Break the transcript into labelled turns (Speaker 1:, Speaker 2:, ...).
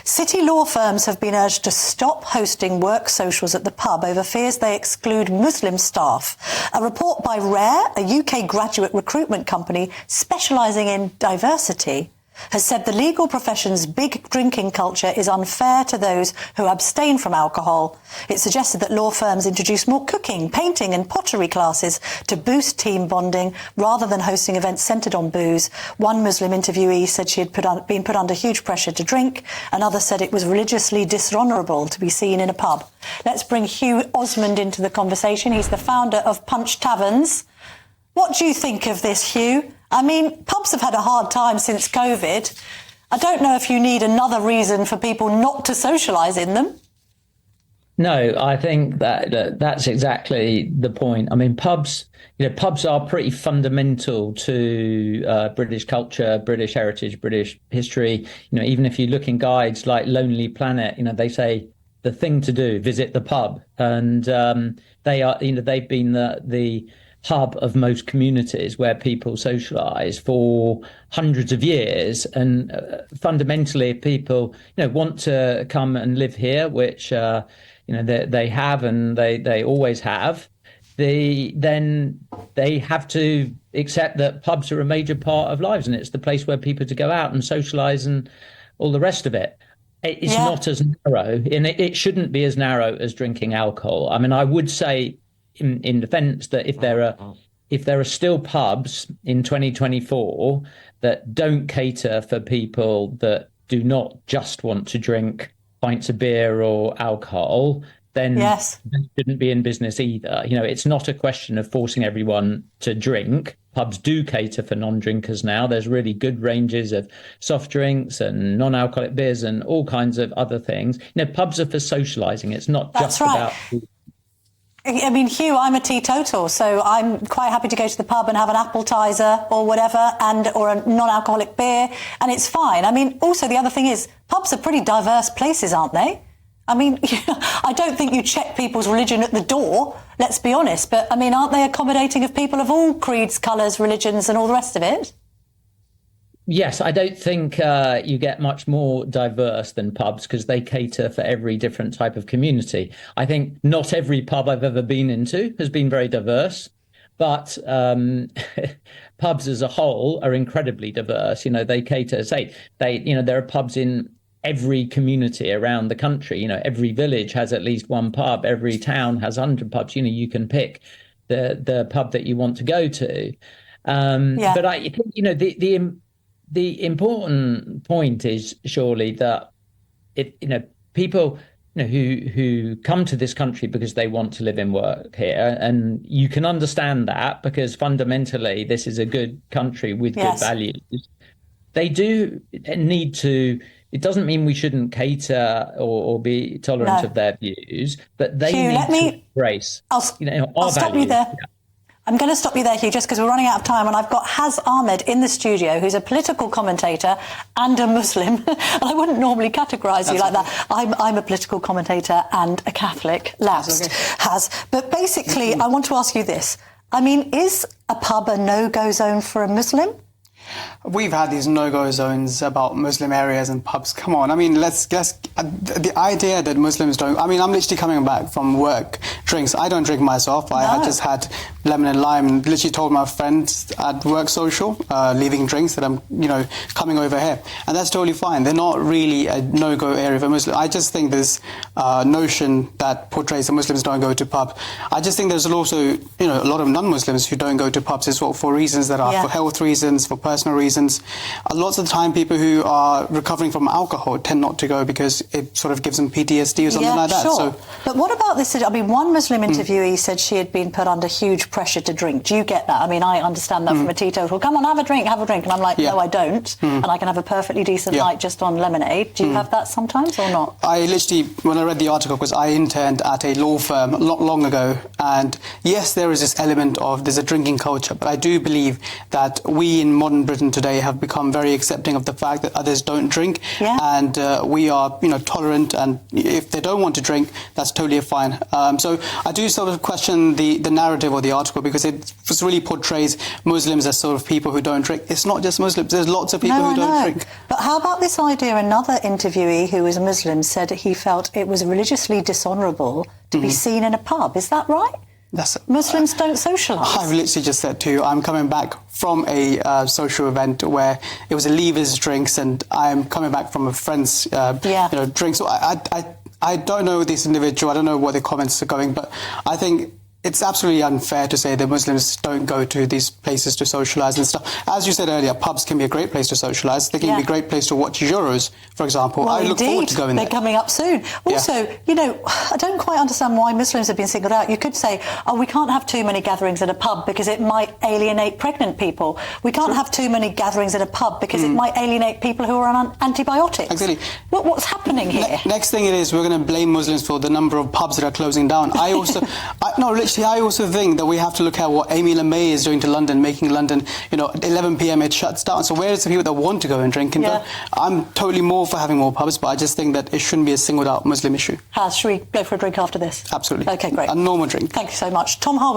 Speaker 1: City law firms have been urged to stop hosting work socials at the pub over fears they exclude Muslim staff. A report by Rare, a UK graduate recruitment company specialising in diversity, has said the legal profession's big drinking culture is unfair to those who abstain from alcohol. It suggested that law firms introduce more cooking, painting and pottery classes to boost team bonding rather than hosting events centred on booze. One Muslim interviewee said she had been put under huge pressure to drink. Another said it was religiously dishonourable to be seen in a pub. Let's bring Hugh Osmond into the conversation. He's the founder of Punch Taverns. What do you think of this, Hugh? I mean, pubs have had a hard time since COVID. I don't know if you need another reason for people not to socialise in them.
Speaker 2: No, I think that's exactly the point. I mean, pubs are pretty fundamental to British culture, British heritage, British history. Even if you look in guides like Lonely Planet, they say the thing to do, visit the pub. And they've been the hub of most communities where people socialise for hundreds of years. And fundamentally, if people want to come and live here, which they have and they always have, then they have to accept that pubs are a major part of lives, and it's the place where people to go out and socialise and all the rest of it. It's not as narrow, and it shouldn't be as narrow as drinking alcohol. I mean, I would say in defence that if there are still pubs in 2024 that don't cater for people that do not just want to drink pints of beer or alcohol, then they shouldn't be in business either. It's not a question of forcing everyone to drink. Pubs do cater for non-drinkers now. There's really good ranges of soft drinks and non-alcoholic beers and all kinds of other things. Pubs are for socialising. It's not just about...
Speaker 1: I mean, Hugh, I'm a teetotal, so I'm quite happy to go to the pub and have an appetizer or whatever, or a non-alcoholic beer, and it's fine. I mean, also the other thing is, pubs are pretty diverse places, aren't they? I mean, I don't think you check people's religion at the door, let's be honest, but I mean, aren't they accommodating of people of all creeds, colours, religions and all the rest of it?
Speaker 2: Yes, I don't think you get much more diverse than pubs because they cater for every different type of community. I think not every pub I've ever been into has been very diverse, but pubs as a whole are incredibly diverse. They cater, there are pubs in every community around the country. Every village has at least one pub. Every town has 100 pubs. You can pick the pub that you want to go to. But I think, the important point is surely that people who come to this country because they want to live and work here, and you can understand that because fundamentally this is a good country with good values. They do need to. It doesn't mean we shouldn't cater or be tolerant of their views, but they need to embrace our
Speaker 1: stop
Speaker 2: values.
Speaker 1: You there. I'm going to stop you there, Hugh, just because we're running out of time, and I've got Haz Ahmed in the studio, who's a political commentator and a Muslim. And I wouldn't normally categorise you like that. I'm a political commentator and a Catholic, lapsed, Haz. But basically, I want to ask you this. I mean, is a pub a no-go zone for a Muslim?
Speaker 3: We've had these no-go zones about Muslim areas and pubs. Come on, I mean, the idea that Muslims don't... I mean, I'm literally coming back from work, drinks. I don't drink myself. I just had lemon and lime and literally told my friends at work social, leaving drinks, that I'm, coming over here. And that's totally fine. They're not really a no-go area for Muslims. I just think this notion that portrays that Muslims don't go to pub. I just think there's also, a lot of non-Muslims who don't go to pubs as well for reasons that are for health reasons, for personal reasons. Lots of the time people who are recovering from alcohol tend not to go because it sort of gives them PTSD or something like that.
Speaker 1: Sure.
Speaker 3: So,
Speaker 1: but what about this? I mean, one Muslim interviewee said she had been put under huge pressure to drink. Do you get that? I mean, I understand that from a teetotal. Come on, have a drink. And I'm like, no, I don't. And I can have a perfectly decent night just on lemonade. Do you have that sometimes or not?
Speaker 3: I literally, when I read the article, because I interned at a law firm not long ago, and yes, there is this element of there's a drinking culture, but I do believe that we in modern Britain today have become very accepting of the fact that others don't drink, and we are, tolerant, and if they don't want to drink, that's totally fine. So I do sort of question the narrative or the article article because it really portrays Muslims as sort of people who don't drink. It's not just Muslims. There's lots of people who don't drink.
Speaker 1: But how about this idea? Another interviewee who was a Muslim said he felt it was religiously dishonourable to be seen in a pub. Is that right? Muslims don't socialise. I've
Speaker 3: literally just said to you, I'm coming back from a social event where it was a leavers drinks, and I'm coming back from a friend's drink. So I don't know this individual. I don't know what the comments are going, but I think it's absolutely unfair to say that Muslims don't go to these places to socialise and stuff. As you said earlier, pubs can be a great place to socialise. They can be a great place to watch Euros, for example.
Speaker 1: Well,
Speaker 3: I look forward to going there.
Speaker 1: They're coming up soon. Also, you know, I don't quite understand why Muslims have been singled out. You could say, we can't have too many gatherings at a pub because it might alienate pregnant people. We can't have too many gatherings at a pub because it might alienate people who are on antibiotics.
Speaker 3: Exactly.
Speaker 1: What's happening here?
Speaker 3: Next thing it is, we're going to blame Muslims for the number of pubs that are closing down. I also think that we have to look at what Amy LeMay is doing to London, making London, at 11 p.m. it shuts down. So where is the people that want to go and drink? And go? I'm totally more for having more pubs, but I just think that it shouldn't be a singled out Muslim issue.
Speaker 1: Should we go for a drink after this?
Speaker 3: Absolutely.
Speaker 1: Okay, great.
Speaker 3: A normal drink.
Speaker 1: Thank you so much. Tom Harwood.